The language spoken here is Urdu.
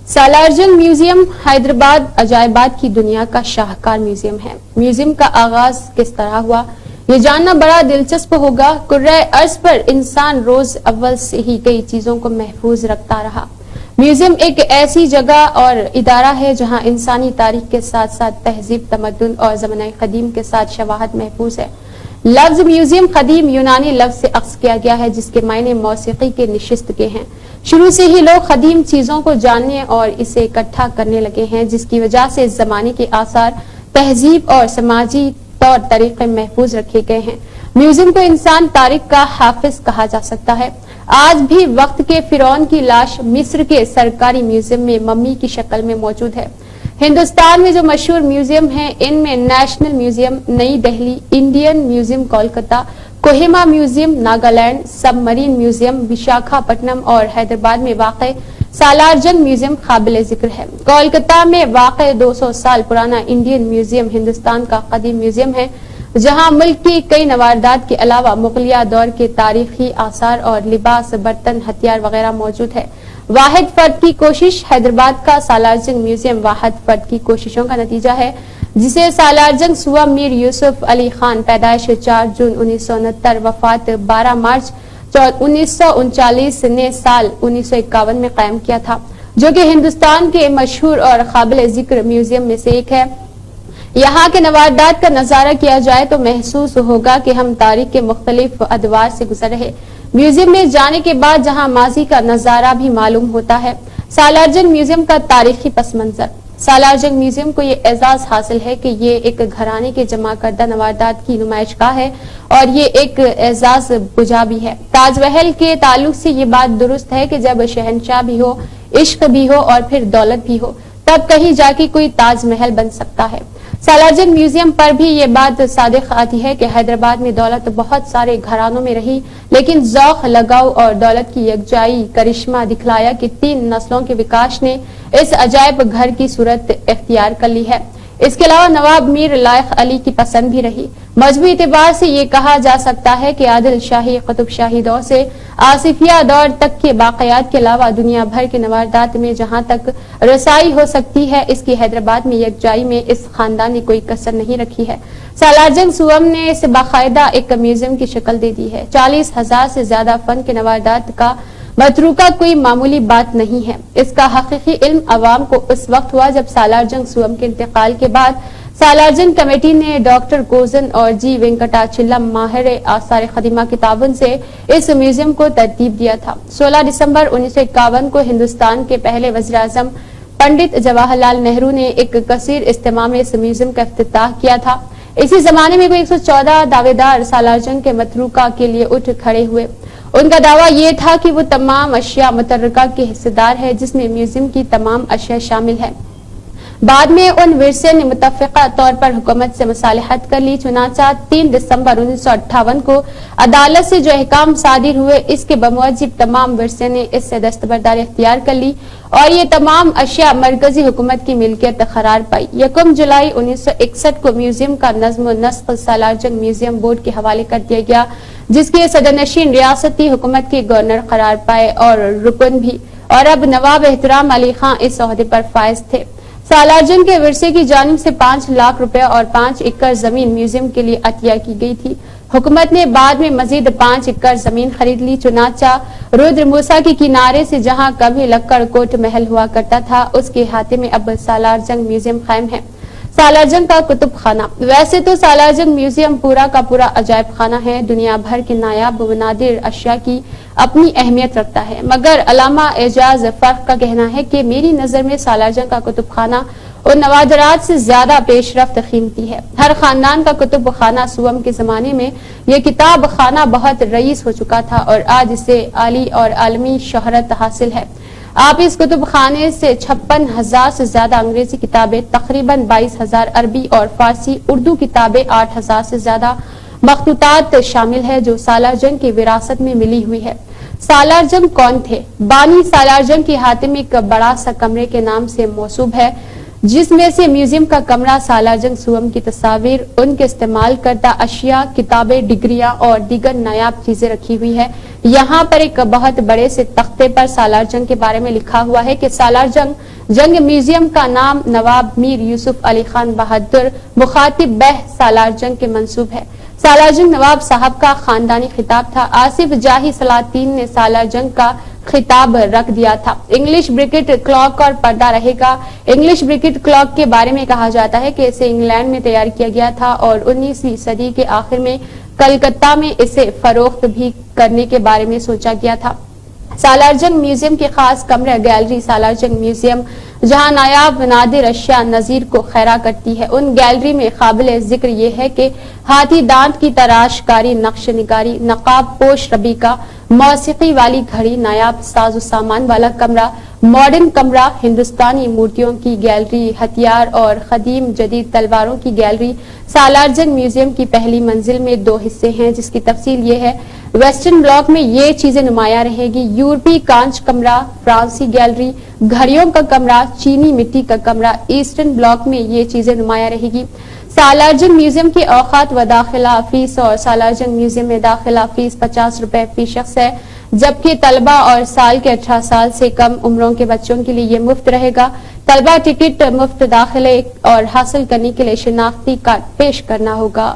سالار جنگ میوزیم حیدرآباد عجائبات کی دنیا کا شاہکار میوزیم ہے۔ میوزیم کا آغاز کس طرح ہوا، یہ جاننا بڑا دلچسپ ہوگا۔ کرۂ ارض پر انسان روز اول سے ہی کئی چیزوں کو محفوظ رکھتا رہا۔ میوزیم ایک ایسی جگہ اور ادارہ ہے جہاں انسانی تاریخ کے ساتھ ساتھ تہذیب، تمدن اور زمانہ قدیم کے ساتھ شواہد محفوظ ہے۔ لفظ میوزیم قدیم یونانی لفظ سے اخذ کیا گیا ہے جس کے معنی موسیقی کے نشست کے ہیں۔ شروع سے ہی لوگ قدیم چیزوں کو جاننے اور اسے اکٹھا کرنے لگے ہیں، جس کی وجہ سے اس زمانے کے آثار، تہذیب اور سماجی طور طریقے محفوظ رکھے گئے ہیں۔ میوزیم کو انسان تاریخ کا حافظ کہا جا سکتا ہے۔ آج بھی وقت کے فرعون کی لاش مصر کے سرکاری میوزیم میں ممی کی شکل میں موجود ہے۔ ہندوستان میں جو مشہور میوزیم ہیں ان میں نیشنل میوزیم نئی Delhi, Indian museum Kolkata, Kohima museum Nagaland, submarine museum Visakhapatnam اور حیدرآباد میں واقع سالار جنگ میوزیم قابل ذکر ہے۔ کولکتہ میں واقع 200 سال پرانا انڈین میوزیم ہندوستان کا قدیم میوزیم ہے، جہاں ملک کی کئی نواردات کے علاوہ مغلیہ دور کے تاریخی آثار اور لباس، برتن، ہتھیار وغیرہ موجود ہے۔ واحد فرد کی کوشش حیدرآباد کا سالار جنگ میوزیم واحد فرد کی کوششوں کا نتیجہ ہے، جسے سالار جنگ صوبہ میر یوسف علی خان، پیدائش 4 جون 1969، وفات 12 مارچ 1939 نے سال 1951 میں قائم کیا تھا، جو کہ ہندوستان کے مشہور اور قابل ذکر میوزیم میں سے ایک ہے۔ یہاں کے نواردات کا نظارہ کیا جائے تو محسوس ہوگا کہ ہم تاریخ کے مختلف ادوار سے گزر رہے۔ میوزیم میں جانے کے بعد جہاں ماضی کا نظارہ بھی معلوم ہوتا ہے۔ سالار جنگ میوزیم کا تاریخی پس منظر۔ سالار جنگ میوزیم کو یہ اعزاز حاصل ہے کہ یہ ایک گھرانے کے جمع کردہ نواردات کی نمائش گاہ ہے اور یہ ایک اعزاز بجا بھی ہے۔ تاج محل کے تعلق سے یہ بات درست ہے کہ جب شہنشاہ بھی ہو، عشق بھی ہو اور پھر دولت بھی ہو، تب کہیں جا کے کوئی تاج محل بن سکتا ہے۔ سالار جنگ میوزیم پر بھی یہ بات صادق آتی ہے کہ حیدرآباد میں دولت بہت سارے گھرانوں میں رہی، لیکن ذوق، لگاؤ اور دولت کی یکجائی کرشمہ دکھلایا کہ 3 نسلوں کے وکاس نے اس عجائب گھر کی صورت اختیار کر لی ہے۔ اس کے علاوہ نواب میر لائق علی کی پسند بھی رہی۔ مجموعی اعتبار سے یہ کہا جا سکتا ہے کہ عادل شاہی، قطب شاہی دور سے آصفیہ دور تک کے باقیات کے علاوہ دنیا بھر کے نواردات میں جہاں تک رسائی ہو سکتی ہے، اس کی حیدرآباد میں یکجائی میں اس خاندان نے کوئی کسر نہیں رکھی ہے۔ سالار جنگ صوبہ نے اسے باقاعدہ ایک میوزیم کی شکل دے دی ہے۔ 40,000 سے زیادہ فن کے نواردات کا متروکہ کوئی معمولی بات نہیں ہے۔ اس کا حقیقی علم عوام کو اس وقت ہوا جب سالار جنگ صوبہ کے انتقال کے بعد سالار جنگ کمیٹی نے ڈاکٹر کوزن اور جی وینکٹاچلم ماہر آثار قدیمہ کے تعاون سے اس میوزیم کو ترتیب دیا تھا۔ 16 دسمبر 1951 کو ہندوستان کے پہلے وزیر اعظم پنڈت جواہر لال نہرو نے ایک کثیر اجتماع میں اس میوزیم کا افتتاح کیا تھا۔ اسی زمانے میں کوئی 114 دعوے دار سالار جنگ کے متروکہ کے لیے اٹھ کھڑے ہوئے۔ ان کا دعویٰ یہ تھا کہ وہ تمام اشیاء مترکہ کے حصے دار ہے، جس میں میوزیم کی تمام اشیاء شامل ہیں۔ بعد میں ان ورثے نے متفقہ طور پر حکومت سے مصالحت کر لی، چنانچہ 3 دسمبر 1958 کو عدالت سے جو احکام صادر ہوئے، اس کے بموجب تمام ورثے نے اس سے دستبرداری اختیار کر لی اور یہ تمام اشیاء مرکزی حکومت کی ملکیت قرار پائی۔ 1 جولائی 1961 کو میوزیم کا نظم و نسق سالار جنگ میوزیم بورڈ کے حوالے کر دیا گیا، جس کے صدر نشین ریاستی حکومت کے گورنر قرار پائے اور رکن بھی، اور اب نواب احترام علی خان اس عہدے پر فائز تھے۔ سالار جنگ کے ورثے کی جانب سے 5 لاکھ روپے اور 5 ایکڑ زمین میوزیم کے لیے عطیہ کی گئی تھی۔ حکومت نے بعد میں مزید 5 ایکڑ زمین خرید لی، چنانچہ رودر موسیٰ کے کنارے سے جہاں کبھی لکڑ کوٹ محل ہوا کرتا تھا، اس کے احاطے میں اب سالار جنگ میوزیم قائم ہے۔ سالار جنگ کا کتب خانہ۔ ویسے تو سالار جنگ میوزیم پورا کا پورا عجائب خانہ ہے، دنیا بھر کے نایاب و نادر اشیاء کی اپنی اہمیت رکھتا ہے، مگر علامہ اعجاز فرق کا کہنا ہے کہ میری نظر میں سالار جنگ کا کتب خانہ ان نوادرات سے زیادہ پیش رفت قیمتی ہے۔ ہر خاندان کا کتب خانہ صوبہ کے زمانے میں یہ کتاب خانہ بہت رئیس ہو چکا تھا اور آج اسے عالی اور عالمی شہرت حاصل ہے۔ آپ اس کتب خانے سے 56,000 سے زیادہ انگریزی کتابیں، تقریباً 22,000 عربی اور فارسی اردو کتابیں، 8,000 سے زیادہ مخطوطات شامل ہے جو سالار جنگ کی وراثت میں ملی ہوئی ہے۔ سالار جنگ کون تھے؟ بانی سالار جنگ کے احاطے میں ایک بڑا سا کمرے کے نام سے موصوب ہے، جس میں سے میوزیم کا کمرہ سالار جنگ سوم کی تصاویر، ان کے استعمال کردہ اشیاء، کتابیں، ڈگریاں اور دیگر نایاب چیزیں رکھی ہوئی ہے۔ یہاں پر ایک بہت بڑے سے تختے پر سالار جنگ کے بارے میں لکھا ہوا ہے کہ سالار جنگ میوزیم کا نام نواب میر یوسف علی خان بہادر مخاطب بہ سالار جنگ کے منسوب ہے۔ سالار جنگ نواب صاحب کا خاندانی خطاب تھا۔ آصف جاہی سلاطین نے سالار جنگ کا خطاب رکھ دیا تھا۔ انگلش برکٹ کلاک اور پردہ رہے گا۔ انگلش برکٹ کلاک کے بارے میں کہا جاتا ہے کہ اسے انگلینڈ میں تیار کیا گیا تھا اور 19ویں صدی کے آخر میں کلکتہ میں اسے فروخت بھی کرنے کے بارے میں سوچا گیا تھا۔ سالار جنگ میوزیم کے خاص کمرہ گیلری سالار جنگ میوزیم جہاں نایاب نادر اشیاء نظیر کو خیرہ کرتی ہے، ان گیلری میں قابل ذکر یہ ہے کہ ہاتھی دانت کی تراش کاری، نقش نگاری، نقاب پوش ربی کا، موسیقی والی گھڑی، نایاب ساز و سامان والا کمرہ، ماڈرن کمرہ، ہندوستانی مورتیوں کی گیلری، ہتھیار اور قدیم جدید تلواروں کی گیلری۔ سالار جنگ میوزیم کی پہلی منزل میں 2 حصے ہیں جس کی تفصیل یہ ہے۔ ویسٹرن بلاک میں یہ چیزیں نمایاں رہیں گی: یورپی کانچ کمرہ، فرانسی گیلری، گھڑیوں کا کمرہ، چینی مٹی کا کمرہ۔ ایسٹرن بلاک میں یہ چیزیں نمایاں رہے گی۔ سالار جنگ میوزیم کی اوقات و داخلہ فیس اور سالار جنگ میوزیم میں داخلہ فیس 50 روپے فی شخص ہے، جبکہ طلبہ اور سال کے 18 سال سے کم عمروں کے بچوں کے لیے یہ مفت رہے گا۔ طلبہ ٹکٹ مفت داخلے اور حاصل کرنے کے لیے شناختی کارڈ پیش کرنا ہوگا۔